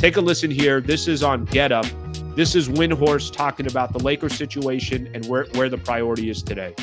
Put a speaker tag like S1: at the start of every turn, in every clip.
S1: Take a listen here. This is on Get Up. This is Windhorst talking about the Lakers situation and where the priority is today.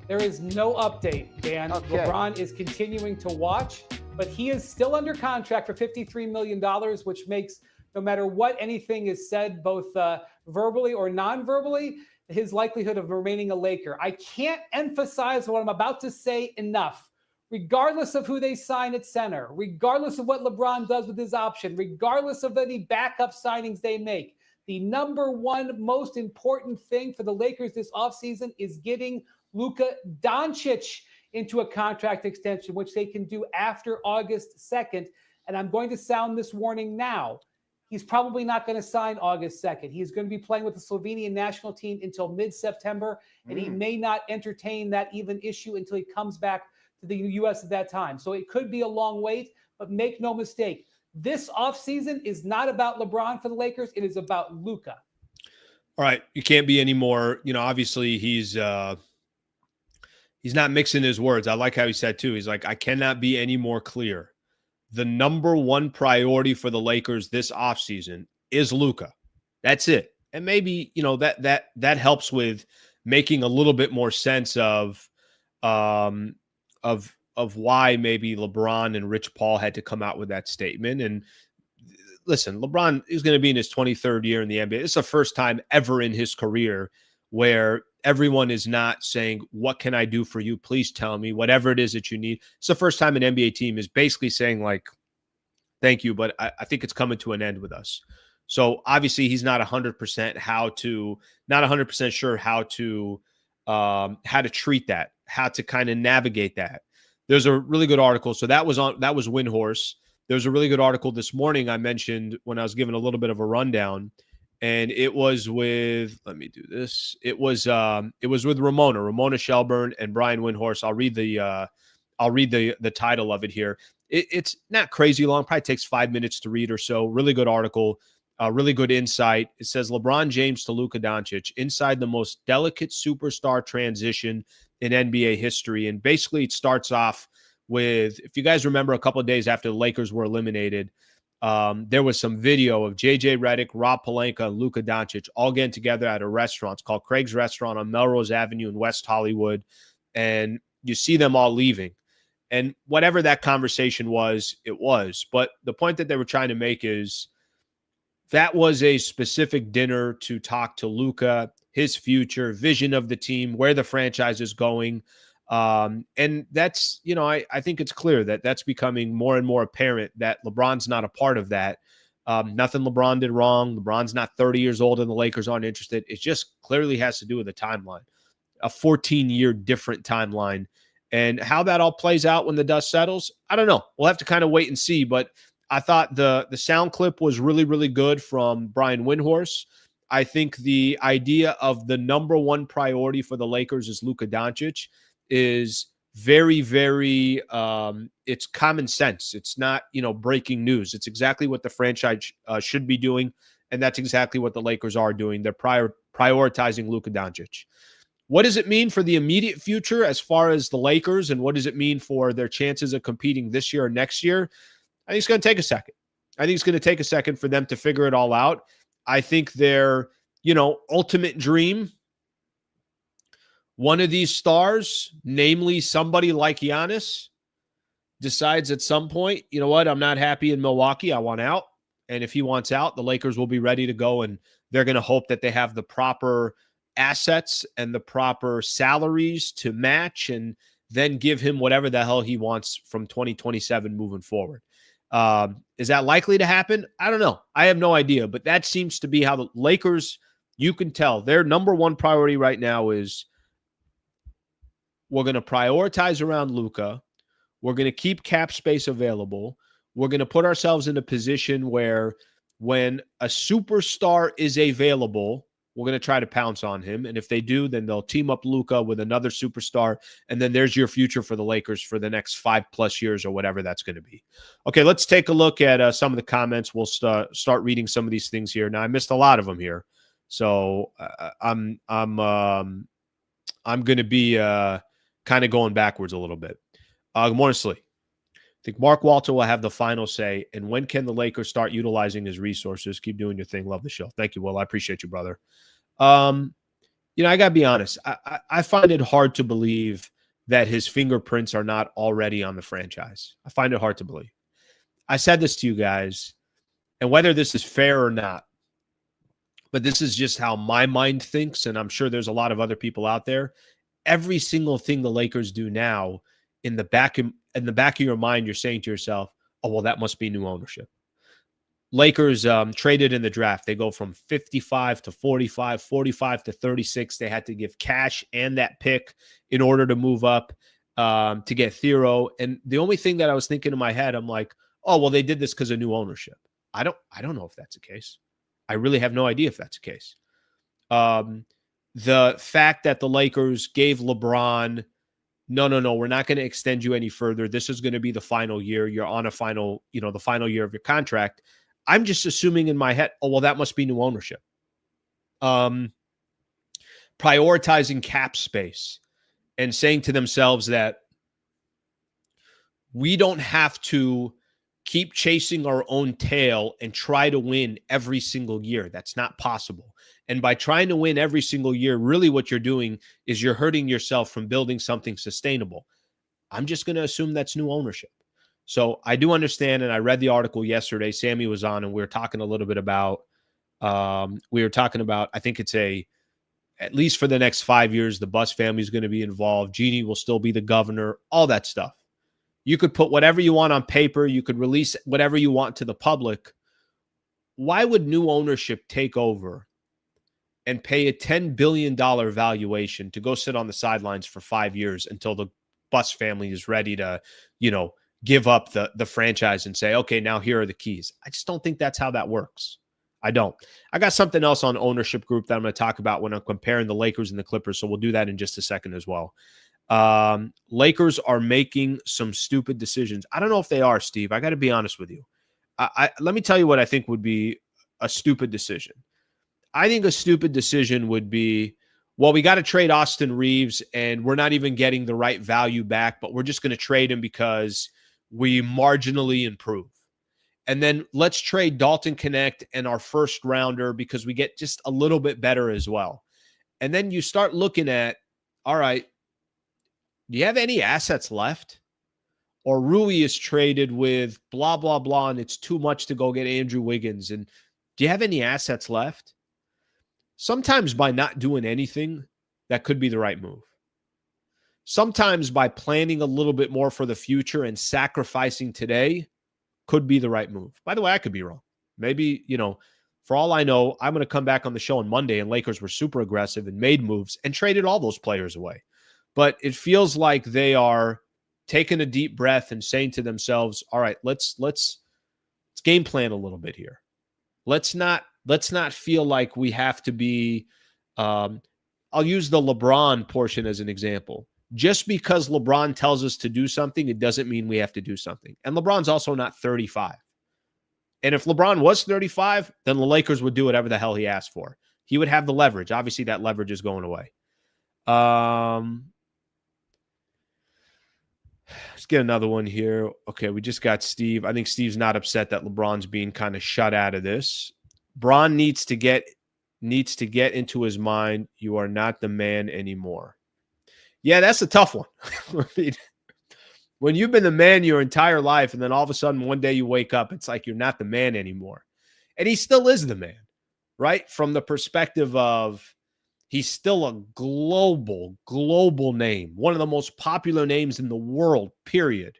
S2: There is no update, Dan. Okay. LeBron is continuing to watch, but he is still under contract for $53 million, which makes, no matter what anything is said, both verbally or non-verbally, his likelihood of remaining a Laker. I can't emphasize what I'm about to say enough. Regardless of who they sign at center, regardless of what LeBron does with his option, regardless of any backup signings they make, the number one most important thing for the Lakers this offseason is getting Luka Doncic into a contract extension, which they can do after August 2nd. And I'm going to sound this warning now. He's probably not going to sign August 2nd. He's going to be playing with the Slovenian national team until mid-September, and he may not entertain that even issue until he comes back to the U.S. at that time. So it could be a long wait, but make no mistake, this offseason is not about LeBron for the Lakers. It is about Luka.
S1: All right. You can't be any more, obviously he's not mixing his words. I like how he said too. He's like, I cannot be any more clear. The number one priority for the Lakers this offseason is Luka. That's it. And maybe, that helps with making a little bit more sense of why maybe LeBron and Rich Paul had to come out with that statement. And listen, LeBron is going to be in his 23rd year in the NBA. It's the first time ever in his career where everyone is not saying, what can I do for you? Please tell me whatever it is that you need. It's the first time an NBA team is basically saying like, thank you, but I think it's coming to an end with us. So obviously he's not 100% not 100% sure how to treat that, how to kind of navigate that. There's a really good article. So that was Windhorst. There's a really good article this morning I mentioned when I was giving a little bit of a rundown. And it was with, let me do this. It was with Ramona Shelburne and Brian Windhorst. I'll read the title of it here. It's not crazy long. Probably takes 5 minutes to read or so. Really good article. Really good insight. It says LeBron James to Luka Doncic inside the most delicate superstar transition in NBA history. And basically it starts off with, if you guys remember, a couple of days after the Lakers were eliminated, there was some video of JJ Redick, Rob Pelinka, and Luka Doncic all getting together at a restaurant. It's called Craig's Restaurant on Melrose Avenue in West Hollywood. And you see them all leaving. And whatever that conversation was, it was. But the point that they were trying to make is that was a specific dinner to talk to Luka, his future, vision of the team, where the franchise is going. And that's, I think it's clear that that's becoming more and more apparent that LeBron's not a part of that. Nothing LeBron did wrong. LeBron's not 30 years old and the Lakers aren't interested. It just clearly has to do with the timeline, a 14-year different timeline. And how that all plays out when the dust settles, I don't know. We'll have to kind of wait and see. But I thought the sound clip was really, really good from Brian Windhorst. I think the idea of the number one priority for the Lakers is Luka Doncic is very, very, it's common sense. It's not, breaking news. It's exactly what the franchise should be doing. And that's exactly what the Lakers are doing. They're prioritizing Luka Doncic. What does it mean for the immediate future as far as the Lakers? And what does it mean for their chances of competing this year or next year? I think it's going to take a second. I think it's going to take a second for them to figure it all out. I think their, ultimate dream, one of these stars, namely somebody like Giannis, decides at some point, you know what, I'm not happy in Milwaukee. I want out. And if he wants out, the Lakers will be ready to go. And they're going to hope that they have the proper assets and the proper salaries to match and then give him whatever the hell he wants from 2027 moving forward. Is that likely to happen? I don't know. I have no idea. But that seems to be how the Lakers, you can tell, their number one priority right now is we're going to prioritize around Luka. We're going to keep cap space available. We're going to put ourselves in a position where when a superstar is available, we're going to try to pounce on him. And if they do, then they'll team up Luka with another superstar. And then there's your future for the Lakers for the next 5+ years or whatever that's going to be. Okay, let's take a look at some of the comments. We'll start reading some of these things here. Now, I missed a lot of them here. So I'm going to be kind of going backwards a little bit. Good morning, Slee. think Mark Walter will have the final say. And when can the Lakers start utilizing his resources? Keep doing your thing. Love the show. Thank you, Will. I appreciate you, brother. I got to be honest. I find it hard to believe that his fingerprints are not already on the franchise. I find it hard to believe. I said this to you guys, and whether this is fair or not, but this is just how my mind thinks, and I'm sure there's a lot of other people out there. Every single thing the Lakers do now, in the back of your mind, you're saying to yourself, "Oh, well, that must be new ownership." Lakers traded in the draft. They go from 55 to 45, 45 to 36. They had to give cash and that pick in order to move up to get Thero. And the only thing that I was thinking in my head, I'm like, oh, well, they did this because of new ownership. I don't know if that's the case. I really have no idea if that's the case. The fact that the Lakers gave LeBron, no, we're not going to extend you any further. This is going to be the final year. You're on a final, the final year of your contract. I'm just assuming in my head, oh, well, that must be new ownership. Prioritizing cap space and saying to themselves that we don't have to keep chasing our own tail and try to win every single year. That's not possible. And by trying to win every single year, really what you're doing is you're hurting yourself from building something sustainable. I'm just going to assume that's new ownership. So I do understand, and I read the article yesterday. Sammy was on, and we were talking a little bit about, I think it's at least for the next 5 years, the Buss family is going to be involved. Jeannie will still be the governor, all that stuff. You could put whatever you want on paper. You could release whatever you want to the public. Why would new ownership take over and pay a $10 billion valuation to go sit on the sidelines for 5 years until the Buss family is ready to, give up the franchise and say, okay, now here are the keys? I just don't think that's how that works. I don't. I got something else on ownership group that I'm going to talk about when I'm comparing the Lakers and the Clippers. So we'll do that in just a second as well. Lakers are making some stupid decisions. I don't know if they are, Steve. I got to be honest with you. Let me tell you what I think would be a stupid decision. I think a stupid decision would be, well, we got to trade Austin Reeves and we're not even getting the right value back, but we're just going to trade him because we marginally improve. And then let's trade Dalton Connect and our first rounder because we get just a little bit better as well. And then you start looking at, all right, do you have any assets left? Or Rui is traded with blah, blah, blah, and it's too much to go get Andrew Wiggins. And do you have any assets left? Sometimes by not doing anything, that could be the right move. Sometimes by planning a little bit more for the future and sacrificing today could be the right move. By the way, I could be wrong. Maybe, for all I know, I'm going to come back on the show on Monday and Lakers were super aggressive and made moves and traded all those players away. But it feels like they are taking a deep breath and saying to themselves, all right, let's game plan a little bit here. Let's not feel like we have to be, I'll use the LeBron portion as an example. Just because LeBron tells us to do something, it doesn't mean we have to do something. And LeBron's also not 35. And if LeBron was 35, then the Lakers would do whatever the hell he asked for. He would have the leverage. Obviously, that leverage is going away. Let's get another one here. Okay, we just got Steve. I think Steve's not upset that LeBron's being kind of shut out of this. Bron needs to get into his mind, you are not the man anymore. Yeah, that's a tough one. I mean, when you've been the man your entire life and then all of a sudden one day you wake up, it's like you're not the man anymore. And he still is the man, right? From the perspective of he's still a global name, one of the most popular names in the world, period.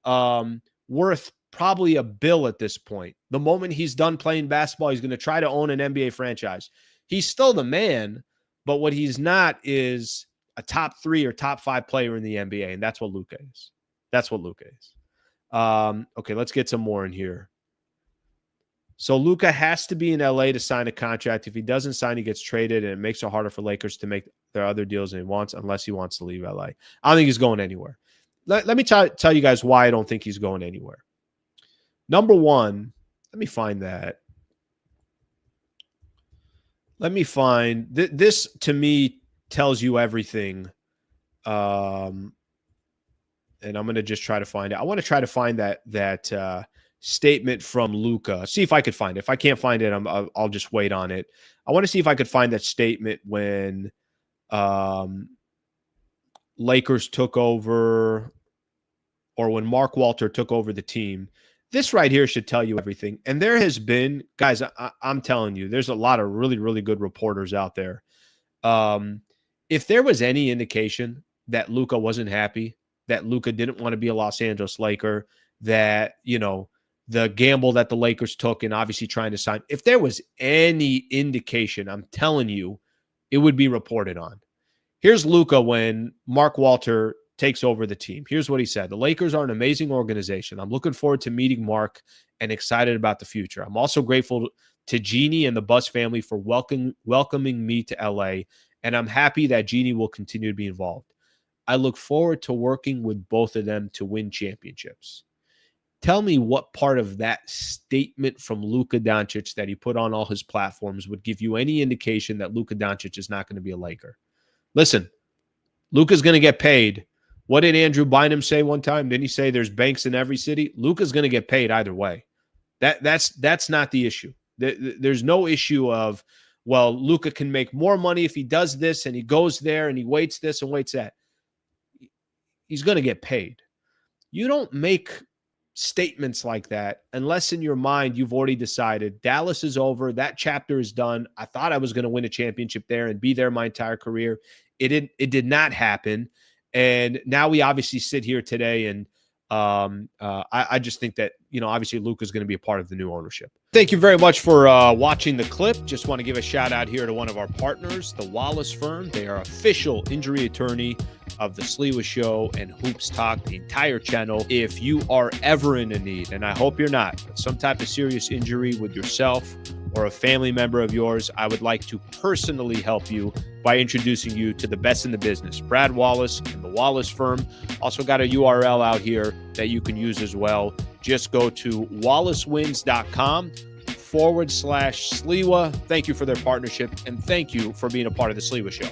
S1: Worth probably $1 billion at this point. The moment he's done playing basketball, he's going to try to own an NBA franchise. He's still the man, but what he's not is a top 3 or top 5 player in the NBA, and that's what Luka is. Okay, let's get some more in here. So Luka has to be in LA to sign a contract. If he doesn't sign, he gets traded, and it makes it harder for Lakers to make their other deals than he wants, unless he wants to leave LA. I don't think he's going anywhere. Let me tell you guys why I don't think he's going anywhere. Number one, let me find that. Let me find this. To me, tells you everything. and I'm going to just try to find it. I want to try to find that statement from Luka. See if I could find it. If I can't find it, I'll just wait on it. I want to see if I could find that statement when Lakers took over, or when Mark Walter took over the team. This right here should tell you everything. And there has been, guys, I'm telling you, there's a lot of really, really good reporters out there. If there was any indication that Luka wasn't happy, that Luka didn't want to be a Los Angeles Laker, that, you know, the gamble that the Lakers took and obviously trying to sign, if there was any indication, I'm telling you, it would be reported on. Here's Luka when Mark Walter takes over the team. Here's what he said. The Lakers are an amazing organization. I'm looking forward to meeting Mark and excited about the future. I'm also grateful to Jeanie and the Buss family for welcoming me to LA, and I'm happy that Jeanie will continue to be involved. I look forward to working with both of them to win championships. Tell me what part of that statement from Luka Doncic that he put on all his platforms would give you any indication that Luka Doncic is not going to be a Laker. Listen, Luka's going to get paid. What did Andrew Bynum say one time? Didn't he say there's banks in every city? Luka's going to get paid either way. That's not the issue. There's no issue of, well, Luka can make more money if he does this and he goes there and he waits this and waits that. He's going to get paid. You don't make statements like that unless in your mind you've already decided Dallas is over, that chapter is done. I thought I was going to win a championship there and be there my entire career. It did not happen. And now we obviously sit here today, and I just think that, you know, obviously Luka is going to be a part of the new ownership. Thank you very much for watching the clip. Just want to give a shout out here to one of our partners, the Wallace Firm. They are official injury attorney of the Sliwa Show and Hoops Talk, the entire channel. If you are ever in a need, and I hope you're not, but some type of serious injury with yourself or a family member of yours, I would like to personally help you by introducing you to the best in the business, Brad Wallace and the Wallace Firm. Also got a URL out here that you can use as well. Just go to wallacewins.com/Sliwa. Thank you for their partnership, and thank you for being a part of the Sliwa Show.